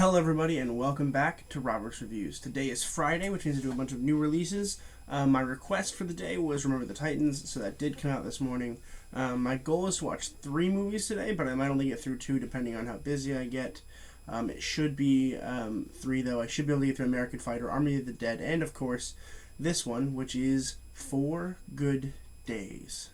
Hello everybody and welcome back to Robert's Reviews. Today is Friday, which means I do a bunch of new releases. My request for the day was Remember the Titans, so that did come out this morning. My goal is to watch 3 movies today, but I might only get through 2 depending on how busy I get. It should be 3 though. I should be able to get through American Fighter, Army of the Dead, and of course this one, which is 4 Good Days.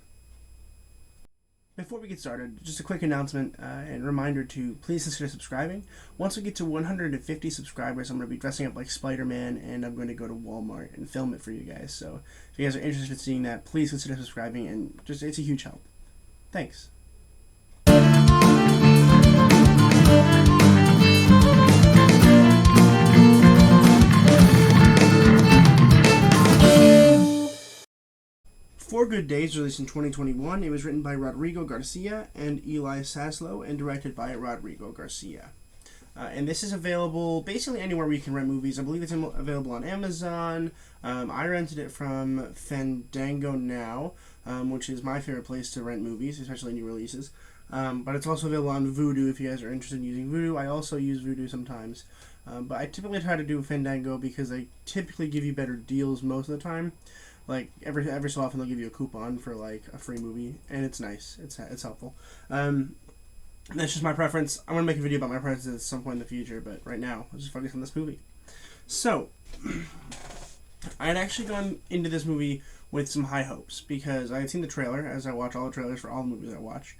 Before we get started, just a quick announcement and reminder to please consider subscribing. Once we get to 150 subscribers, I'm going to be dressing up like Spider-Man, and I'm going to go to Walmart and film it for you guys. So if you guys are interested in seeing that, please consider subscribing, and just it's a huge help. Thanks. 4 Good Days, released in 2021. It was written by Rodrigo Garcia and Eli Saslow and directed by Rodrigo Garcia. And this is available basically anywhere where you can rent movies. I believe it's available on Amazon. I rented it from Fandango now, which is my favorite place to rent movies, especially new releases. But it's also available on Vudu if you guys are interested in using Vudu. I also use Vudu sometimes. But I typically try to do Fandango because they typically give you better deals most of the time. Like every so often they'll give you a coupon for like a free movie, and it's nice. It's helpful. That's just my preference. I'm gonna make a video about my preferences at some point in the future, but right now I'll just focus on this movie. So I had actually gone into this movie with some high hopes because I had seen the trailer, as I watch all the trailers for all the movies I watch.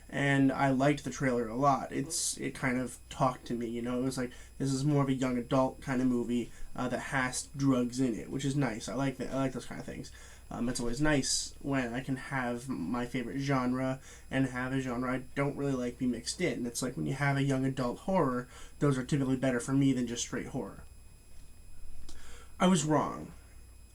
And I liked the trailer a lot. It kind of talked to me, you know. It was like, this is more of a young adult kind of movie that has drugs in it, which is nice. I like that. I like those kind of things. It's always nice when I can have my favorite genre and have a genre I don't really like be mixed in. It's like when you have a young adult horror, those are typically better for me than just straight horror. I was wrong.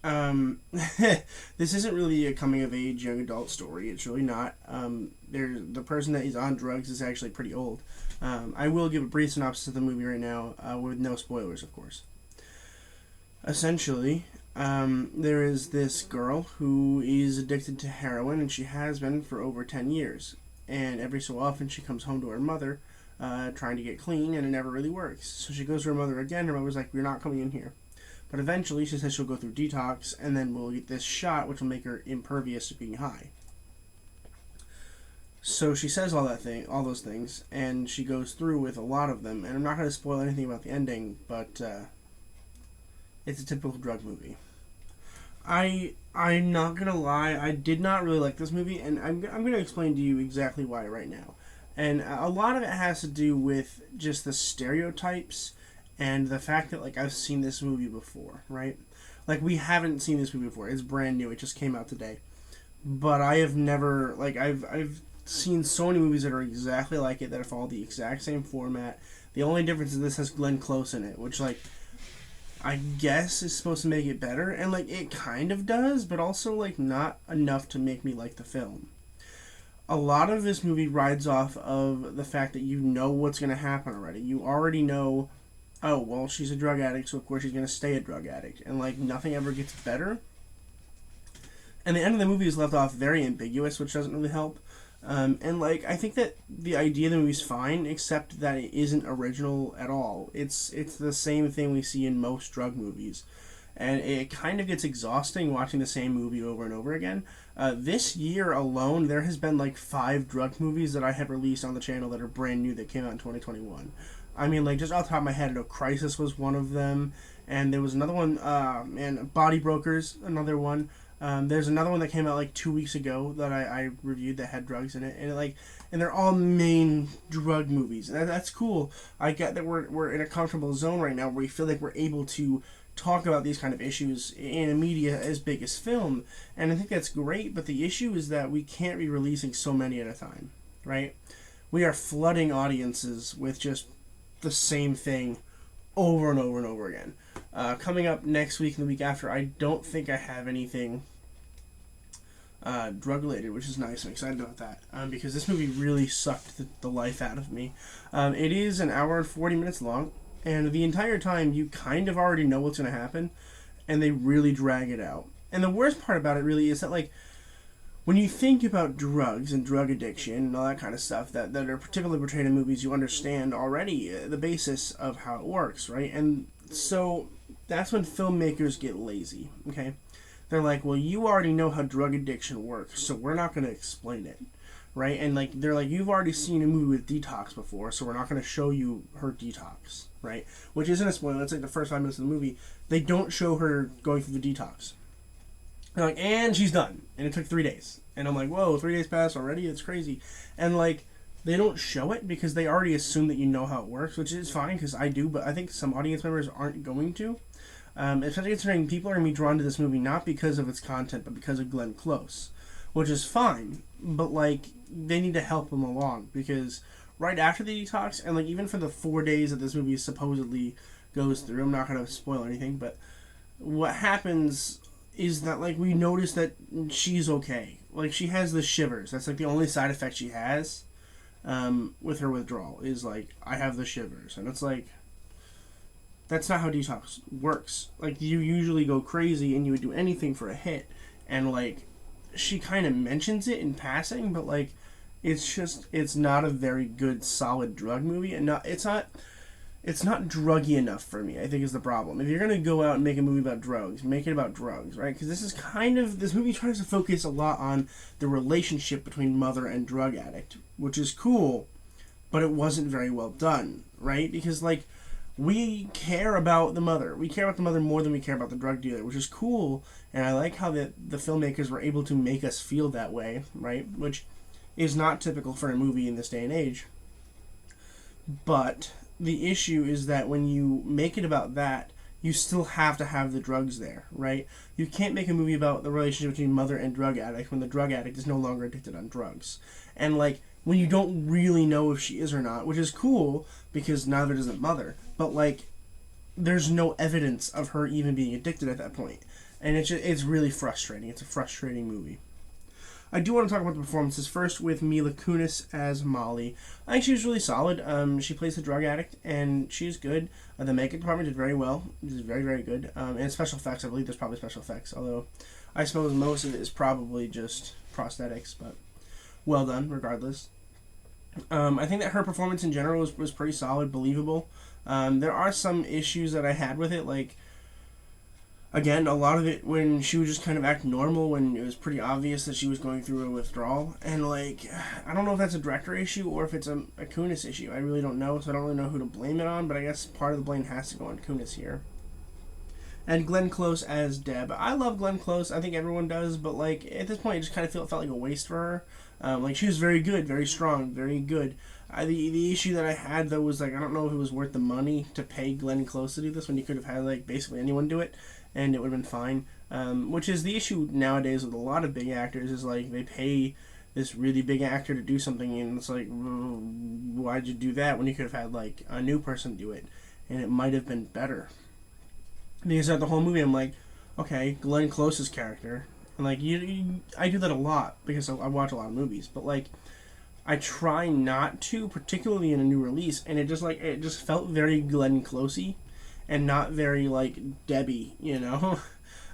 This isn't really a coming-of-age young adult story. It's really not. The person that is on drugs is actually pretty old. I will give a brief synopsis of the movie right now, with no spoilers, of course. Essentially, there is this girl who is addicted to heroin, and she has been for over 10 years. And every so often she comes home to her mother, trying to get clean, and it never really works. So she goes to her mother again. Her mother's like, "You're not coming in here." But eventually she says she'll go through detox, and then we'll get this shot which will make her impervious to being high. So she says all those things, and she goes through with a lot of them. And I'm not going to spoil anything about the ending, but it's a typical drug movie. I'm not going to lie, I did not really like this movie, and I'm going to explain to you exactly why right now. And a lot of it has to do with just the stereotypes and the fact that, like, I've seen this movie before, right? Like, we haven't seen this movie before. It's brand new. It just came out today. But I have never, like, I've seen so many movies that are exactly like it, that follow the exact same format. The only difference is this has Glenn Close in it, which, like, I guess is supposed to make it better. And, like, it kind of does, but also, like, not enough to make me like the film. A lot of this movie rides off of the fact that you know what's going to happen already. You already know, oh, well, she's a drug addict, so of course she's going to stay a drug addict. And, like, nothing ever gets better. And the end of the movie is left off very ambiguous, which doesn't really help. And, like, I think that the idea of the movie's fine, except that it isn't original at all. It's the same thing we see in most drug movies. And it kind of gets exhausting watching the same movie over and over again. This year alone, there has been, like, 5 drug movies that I have released on the channel that are brand new that came out in 2021. I mean, like, just off the top of my head, I know Crisis was one of them, and there was another one, and Body Brokers, another one. There's another one that came out, like, 2 weeks ago that I reviewed that had drugs in it, and they're all main drug movies, and that's cool. I get that we're in a comfortable zone right now where we feel like we're able to talk about these kind of issues in a media as big as film, and I think that's great, but the issue is that we can't be releasing so many at a time, right? We are flooding audiences with just the same thing over and over and over again. Coming up next week and the week after, I don't think I have anything drug related, which is nice. I'm excited about that because this movie really sucked the life out of me. It is an hour and 40 minutes long, and the entire time you kind of already know what's going to happen, and they really drag it out. And the worst part about it really is that, like, when you think about drugs and drug addiction and all that kind of stuff that are particularly portrayed in movies, you understand already the basis of how it works, right? And so that's when filmmakers get lazy, okay? They're like, well, you already know how drug addiction works, so we're not going to explain it, right? And like they're like, you've already seen a movie with Detox before, so we're not going to show you her detox, right? Which isn't a spoiler. It's like the first 5 minutes of the movie. They don't show her going through the detox. They're like, and she's done. And it took 3 days. And I'm like, whoa, 3 days passed already? It's crazy. And like, they don't show it because they already assume that you know how it works, which is fine because I do, but I think some audience members aren't going to. Especially considering people are going to be drawn to this movie not because of its content, but because of Glenn Close, which is fine. But like, they need to help them along because right after the detox, and like even for the 4 days that this movie supposedly goes through, I'm not going to spoil anything, but what happens is that like we notice that she's okay. Like she has the shivers. That's like the only side effect she has with her withdrawal is like I have the shivers, and it's like that's not how detox works. Like you usually go crazy and you would do anything for a hit, and like she kind of mentions it in passing, but like it's not a very good solid drug movie, and it's not druggy enough for me, I think is the problem. If you're going to go out and make a movie about drugs, make it about drugs, right? Because this movie tries to focus a lot on the relationship between mother and drug addict, which is cool, but it wasn't very well done, right? Because, like, we care about the mother. We care about the mother more than we care about the drug dealer, which is cool, and I like how the filmmakers were able to make us feel that way, right? Which is not typical for a movie in this day and age. But the issue is that when you make it about that, you still have to have the drugs there, right? You can't make a movie about the relationship between mother and drug addict when the drug addict is no longer addicted on drugs. And, like, when you don't really know if she is or not, which is cool because neither does the mother, but, like, there's no evidence of her even being addicted at that point. And it's really frustrating. It's a frustrating movie. I do want to talk about the performances first with Mila Kunis as Molly. I think she was really solid. She plays the drug addict, and she's good. The makeup department did very well. It was very, very good. And special effects, I believe there's probably special effects, although I suppose most of it is probably just prosthetics, but well done, regardless. I think that her performance in general was pretty solid, believable. There are some issues that I had with it, like, again, a lot of it when she would just kind of act normal when it was pretty obvious that she was going through a withdrawal. And, like, I don't know if that's a director issue or if it's a Kunis issue. I really don't know, so I don't really know who to blame it on, but I guess part of the blame has to go on Kunis here. And Glenn Close as Deb. I love Glenn Close. I think everyone does, but, like, at this point, it just kind of felt like a waste for her. Like, she was very good, very strong, very good. The issue that I had, though, was, like, I don't know if it was worth the money to pay Glenn Close to do this when you could have had, like, basically anyone do it, and it would have been fine. Which is the issue nowadays with a lot of big actors, is, like, they pay this really big actor to do something, and it's like, why'd you do that when you could have had, like, a new person do it, and it might have been better. Because throughout the whole movie, I'm like, okay, Glenn Close's character, and, like, I do that a lot, because I watch a lot of movies, but, like, I try not to, particularly in a new release, and it just felt very Glenn Closey, and not very, like, Debbie, you know?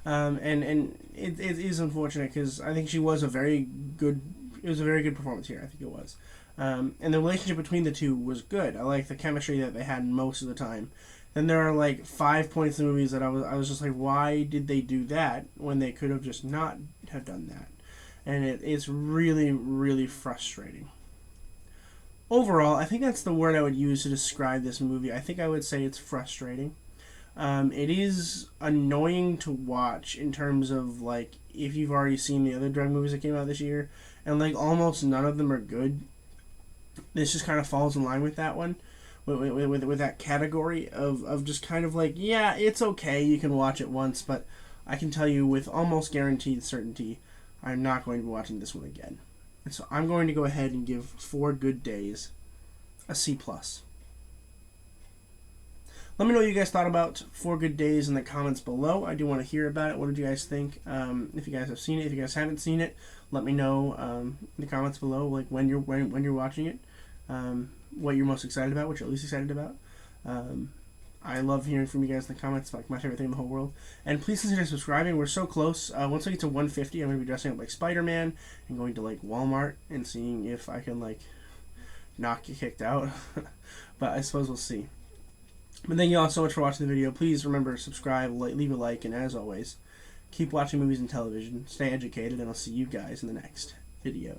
And it is unfortunate, because I think it was a very good performance here, I think it was. And the relationship between the two was good. I like the chemistry that they had most of the time. Then there are, like, 5 points in the movies that I was just like, why did they do that when they could have just not have done that? And it's really, really frustrating. Overall, I think that's the word I would use to describe this movie. I think I would say it's frustrating. It is annoying to watch in terms of, like, if you've already seen the other drug movies that came out this year, and, like, almost none of them are good. This just kind of falls in line with that one, with that category of just kind of like, yeah, it's okay, you can watch it once, but I can tell you with almost guaranteed certainty, I'm not going to be watching this one again. And so I'm going to go ahead and give 4 Good Days a C+. Let me know what you guys thought about 4 Good Days in the comments below. I do want to hear about it. What did you guys think? If you guys have seen it, if you guys haven't seen it, let me know in the comments below, like when you're watching it, what you're most excited about, what you're least excited about. I love hearing from you guys in the comments. It's like my favorite thing in the whole world. And please consider subscribing. We're so close. Once I get to 150, I'm going to be dressing up like Spider-Man and going to like Walmart and seeing if I can like not get kicked out. But I suppose we'll see. But thank you all so much for watching the video. Please remember to subscribe, leave a like, and as always, keep watching movies and television, stay educated, and I'll see you guys in the next video.